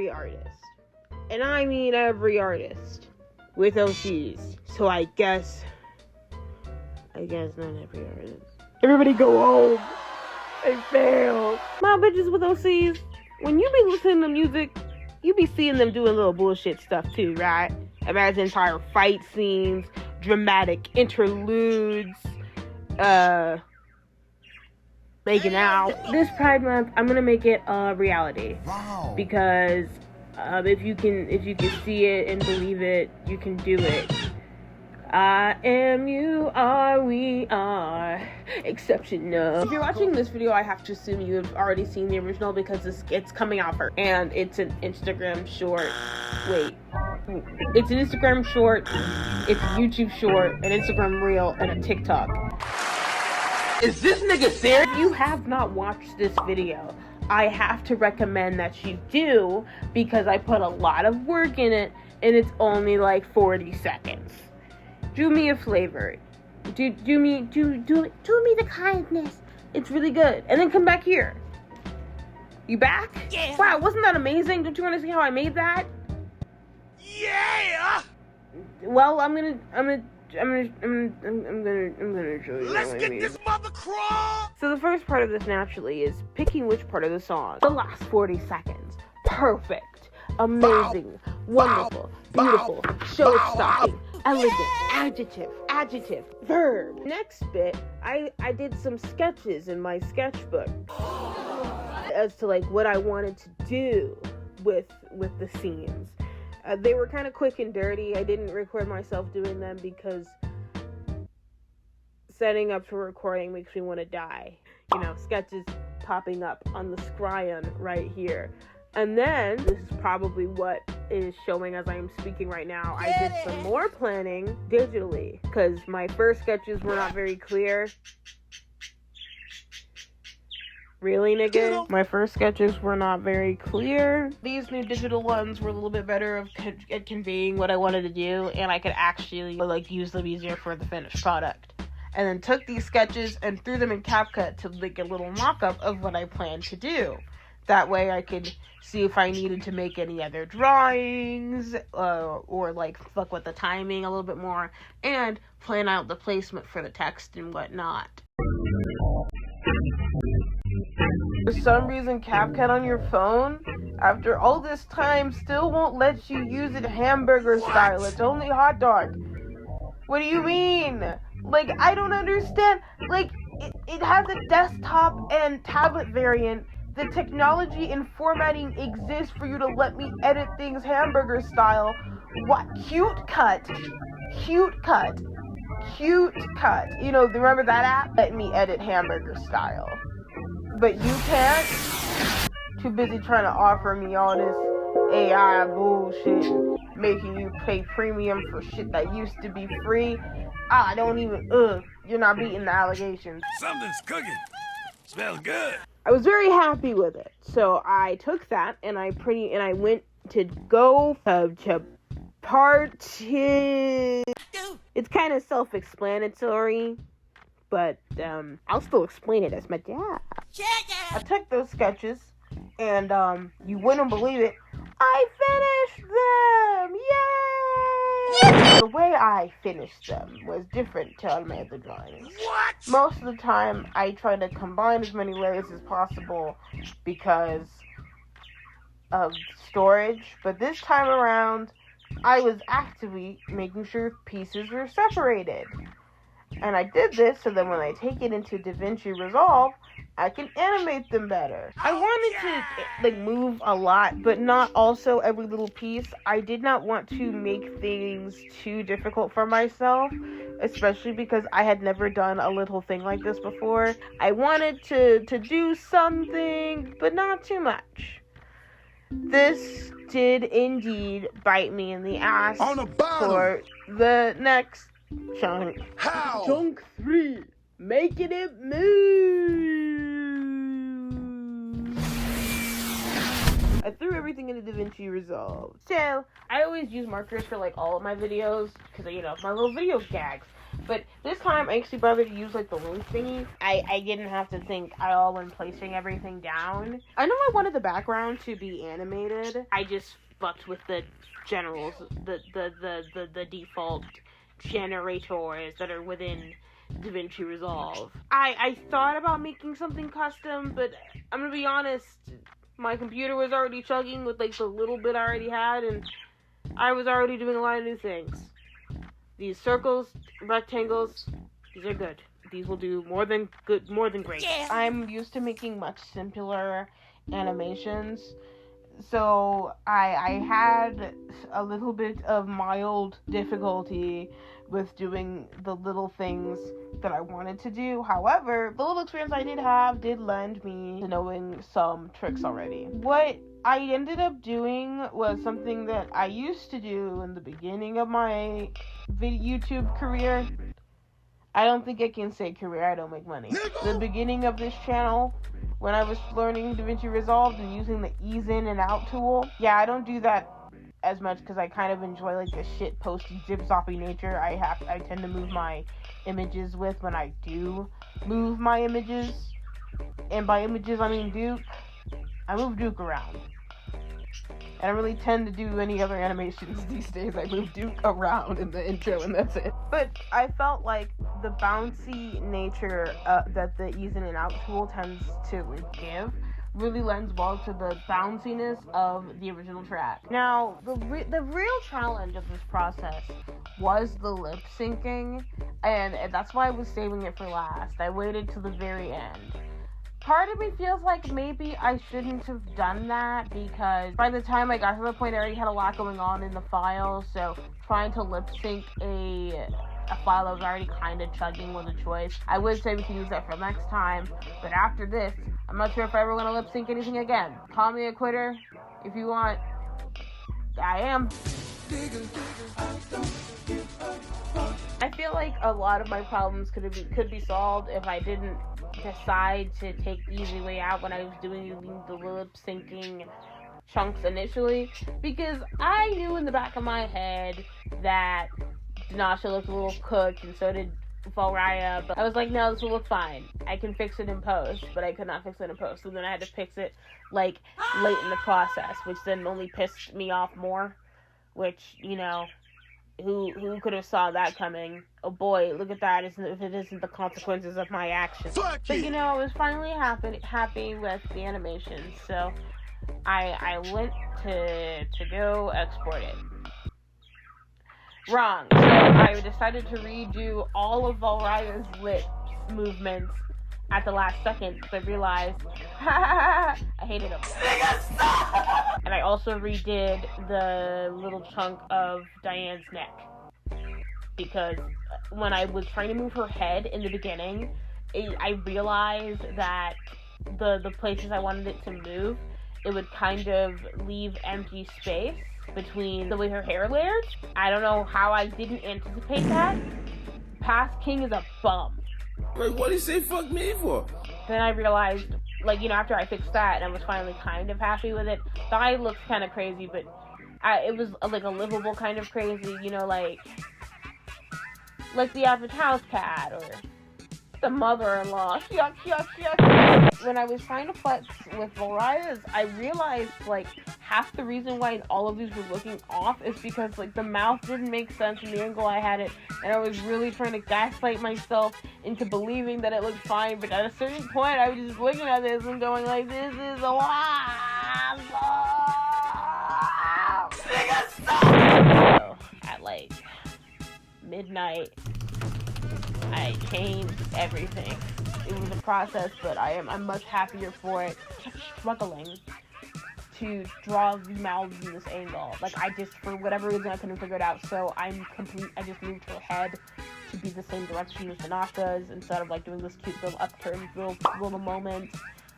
every artist, and I mean every artist, with OCs. So I guess not every artist. Everybody go home. I failed. My bitches with OCs, when you be listening to music, you be seeing them doing little bullshit stuff too, right? Imagine entire fight scenes, dramatic interludes, making out. This Pride Month, I'm gonna make it a reality. Wow. Because if you can see it and believe it, you can do it. I am, you are, we are exceptional. If you're watching this video, I have to assume you have already seen the original because it's coming out first. And it's an Instagram short. Wait. It's an Instagram short, it's a YouTube short, an Instagram reel, and a TikTok. Is this nigga serious? If you have not watched this video, I have to recommend that you do, because I put a lot of work in it, and it's only like 40 seconds. Do me a favor. Do me the kindness. It's really good. And then come back here. You back? Yeah. Wow, wasn't that amazing? Don't you want to see how I made that? Yeah. Well, I'm gonna show you. Let's get this mother crawl. So the first part of this naturally is picking which part of the song. The last 40 seconds. Perfect. Amazing. Wonderful. Beautiful. Show-stopping. Elegant. Adjective. Verb. Next bit, I did some sketches in my sketchbook as to like what I wanted to do with the scenes. They were kind of quick and dirty. I didn't record myself doing them because setting up for recording makes me want to die. You know, sketches popping up on the screen right here. And then, this is probably what is showing as I am speaking right now. I did some more planning digitally because my first sketches were not very clear. Really, nigga? My first sketches were not very clear. These new digital ones were a little bit better at conveying what I wanted to do, and I could actually like use them easier for the finished product. And then took these sketches and threw them in CapCut to make a little mock-up of what I planned to do. That way I could see if I needed to make any other drawings, or like fuck with the timing a little bit more, and plan out the placement for the text and whatnot. For some reason, CapCut on your phone, after all this time, still won't let you use it hamburger style. It's only hot dog. What do you mean? Like, I don't understand. Like, it has a desktop and tablet variant. The technology and formatting exists for you to let me edit things hamburger style. What? Cute cut. You know, remember that app? Let me edit hamburger style. But you can't? Too busy trying to offer me all this AI bullshit, making you pay premium for shit that used to be free. You're not beating the allegations. Something's cooking. Smells good. I was very happy with it. So I took that and I went to go to party. It's kind of self-explanatory, but I'll still explain it as my job. I took those sketches and you wouldn't believe it, I finished them! Yay! The way I finished them was different to all my other drawings. What? Most of the time, I try to combine as many layers as possible because of storage, but this time around, I was actively making sure pieces were separated. And I did this so that when I take it into DaVinci Resolve, I can animate them better. I wanted to move a lot, but not also every little piece. I did not want to make things too difficult for myself, especially because I had never done a little thing like this before. I wanted to do something, but not too much. This did indeed bite me in the ass On the bottom. for the next chunk. How? Chunk 3. Making it move. I threw everything into DaVinci Resolve. So, I always use markers for, like, all of my videos, because, you know, my little video gags. But this time, I actually bothered to use, like, the link thingy. I didn't have to think at all when placing everything down. I know I wanted the background to be animated. I just fucked with the generals, the default generators that are within DaVinci Resolve. I thought about making something custom, but I'm gonna be honest, my computer was already chugging with, like, the little bit I already had, and I was already doing a lot of new things. These circles, rectangles, these are good. These will do more than great. Yeah. I'm used to making much simpler animations, so I had a little bit of mild difficulty with doing the little things that I wanted to do. However, the little experience I did have did lend me to knowing some tricks already. What I ended up doing was something that I used to do in the beginning of my YouTube career. I don't think I can say career, I don't make money. The beginning of this channel, when I was learning DaVinci Resolve and using the ease in and out tool. Yeah, I don't do that as much because I kind of enjoy, like, the shit posty zip-zoppy nature I tend to move my images with when I do move my images. And by images, I mean Duke. I move Duke around. I don't really tend to do any other animations these days. I move Duke around in the intro and that's it. But I felt like the bouncy nature that the ease in and out tool tends to give really lends well to the bounciness of the original track. Now, the real challenge of this process was the lip syncing, and that's why I was saving it for last. I waited till the very end. Part of me feels like maybe I shouldn't have done that, because by the time I got to the point, I already had a lot going on in the file, so trying to lip sync a file that was already kind of chugging was a choice. I would say we can use that for next time, but after this, I'm not sure if I ever want to lip sync anything again. Call me a quitter if you want. I am. I feel like a lot of my problems could be solved if I didn't decide to take the easy way out when I was doing the lip syncing chunks initially, because I knew in the back of my head that Dinasha looked a little cooked, and so did Valriah, but I was like, no, this will look fine. I can fix it in post, but I could not fix it in post, so then I had to fix it, like, late in the process, which then only pissed me off more, which, you know, who could have saw that coming? Oh boy, look at that, if it isn't the consequences of my actions. But, you know, I was finally happy with the animation, so I went to go export it. Wrong. So I decided to redo all of Valriah's lip movements at the last second because I realized I hated them. And I also redid the little chunk of Diane's neck, because when I was trying to move her head in the beginning, I realized that the places I wanted it to move, it would kind of leave empty space between the way her hair layered. I don't know how I didn't anticipate that. Past King is a bum. Wait, what did he say fuck me for? Then I realized, like, you know, after I fixed that and I was finally kind of happy with it, the eye looked kind of crazy, but it was like a livable kind of crazy, you know, like the average house cat or the mother-in-law. Yuck, yuck, yuck. When I was trying to flex with Valriah's, I realized, like, half the reason why all of these were looking off is because, like, the mouth didn't make sense in the angle I had it, and I was really trying to gaslight myself into believing that it looked fine, but at a certain point, I was just looking at this and going, like, this is a lot. So, at, like, midnight, I changed everything. It was a process, but I'm much happier for it. I kept struggling to draw the mouths in this angle. Like, I just, for whatever reason, I couldn't figure it out, so I just moved her head to be the same direction as Dinasha's, instead of, like, doing this cute little upturn little moment,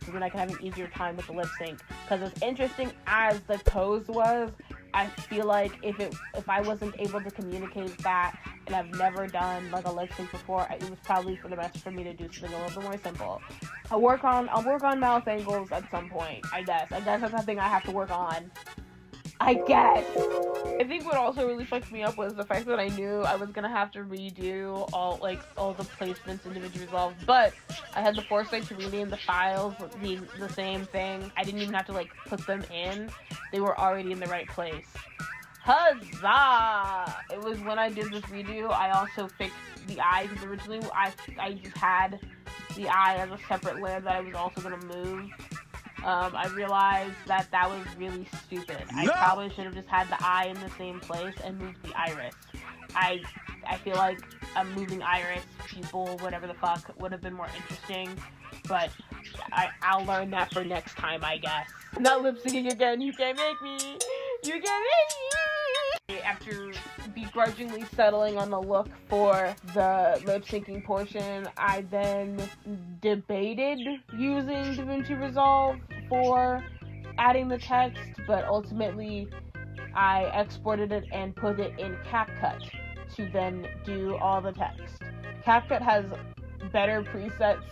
so then I can have an easier time with the lip sync. Because as interesting as the pose was, I feel like if I wasn't able to communicate that and I've never done like a lip sync before, it was probably for the best for me to do something a little bit more simple. I'll work on mouth angles at some point, I guess that's something I have to work on, I guess. I think what also really fucked me up was the fact that I knew I was gonna have to redo all the placements in DaVinci Resolve, but I had the foresight to rename the files being the same thing. I didn't even have to like put them in; they were already in the right place. Huzzah! It was when I did this redo, I also fixed the eye, because originally I just had the eye as a separate layer that I was also gonna move. I realized that was really stupid. I probably should have just had the eye in the same place and moved the iris. I feel like a moving iris, pupil, whatever the fuck, would have been more interesting, but I'll learn that for next time, I guess. I'm not lip syncing again. You can't make me. You can't make me. After begrudgingly settling on the look for the lip syncing portion, I then debated using DaVinci Resolve for adding the text, but ultimately I exported it and put it in CapCut to then do all the text. CapCut has better presets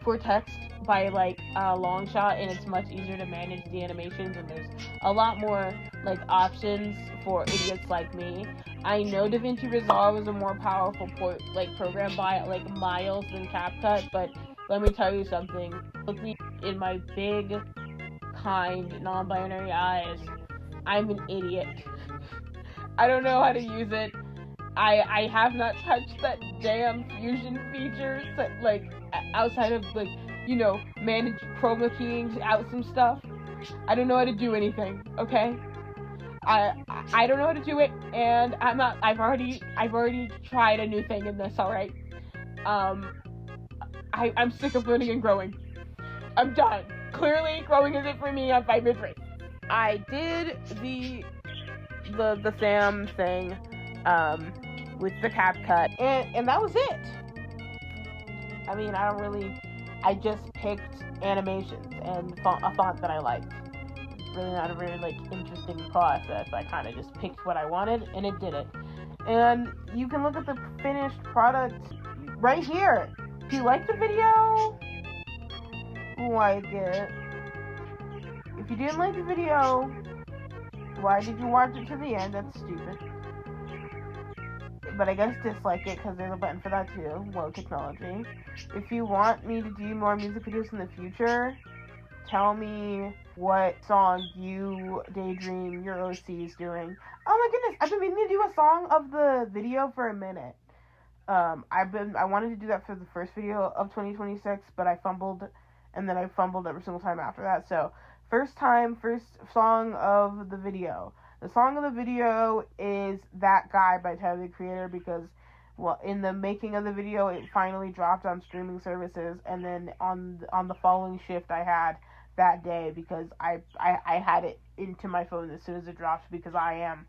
for text by like a long shot, and it's much easier to manage the animations, and there's a lot more like options for idiots like me. I know DaVinci Resolve is a more powerful program by like miles than CapCut, but let me tell you something. Look me in my big, kind, non-binary eyes. I'm an idiot. I don't know how to use it. I have not touched that damn fusion feature, like outside of like, you know, manage chroma keying out some stuff. I don't know how to do anything, okay? I don't know how to do it, and I've already tried a new thing in this, alright? I'm sick of learning and growing. I'm done. Clearly, growing isn't for me on 5 mid-3. I did the Sam thing, with the CapCut, and that was it. I mean, I just picked animations and a font that I liked. Really not a very, like, interesting process. I kind of just picked what I wanted, and it did it. And you can look at the finished product right here. Do you like the video? Like it. If you didn't like the video, why did you watch it to the end? That's stupid. But I guess dislike it, because there's a button for that too. Whoa, technology. If you want me to do more music videos in the future, tell me what song you daydream your OC is doing. Oh my goodness, I've been meaning to do a song of the video for a minute. I wanted to do that for the first video of 2026, but I fumbled, and then I fumbled every single time after that. So, first song of the video. The song of the video is That Guy by Tyler, the Creator, because, well, in the making of the video, it finally dropped on streaming services, and then on the following shift I had that day, because I had it into my phone as soon as it dropped, because I am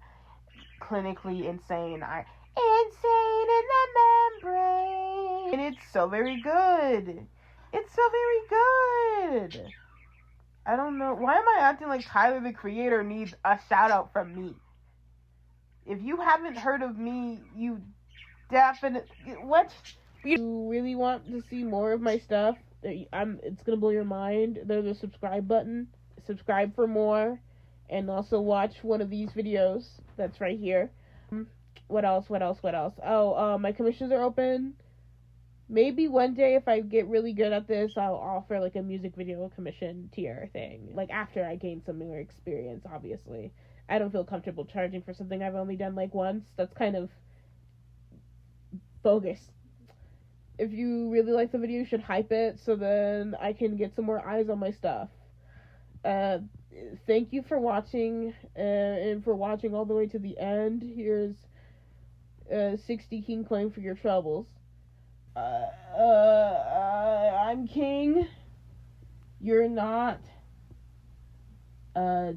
clinically insane. Insane in the membrane! And it's so very good! It's so very good! I don't know. Why am I acting like Tyler, the Creator, needs a shout out from me? If you haven't heard of me, you definitely... What? You really want to see more of my stuff? It's gonna blow your mind. There's a subscribe button. Subscribe for more. And also watch one of these videos. That's right here. What else? Oh, my commissions are open. Maybe one day, if I get really good at this, I'll offer, like, a music video commission tier thing. Like, after I gain some more experience, obviously. I don't feel comfortable charging for something I've only done, like, once. That's kind of bogus. If you really like the video, you should hype it, so then I can get some more eyes on my stuff. Thank you for watching, and for watching all the way to the end. Here's 60 King Coin for your troubles. I'm king. You're not.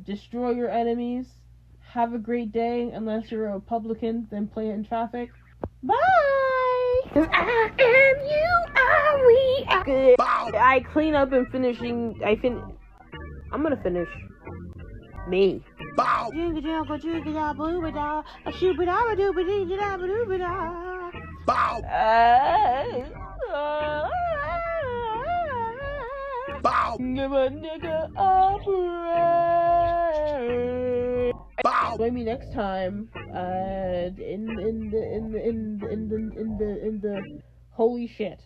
Destroy your enemies. Have a great day. Unless you're a Republican, then play it in traffic. Bye! 'Cause I am, you are, we are good. I clean up and I'm gonna finish me. Bow! Bow. Bow. Give a nigga a break. Bow. Join me next time. In the holy shit.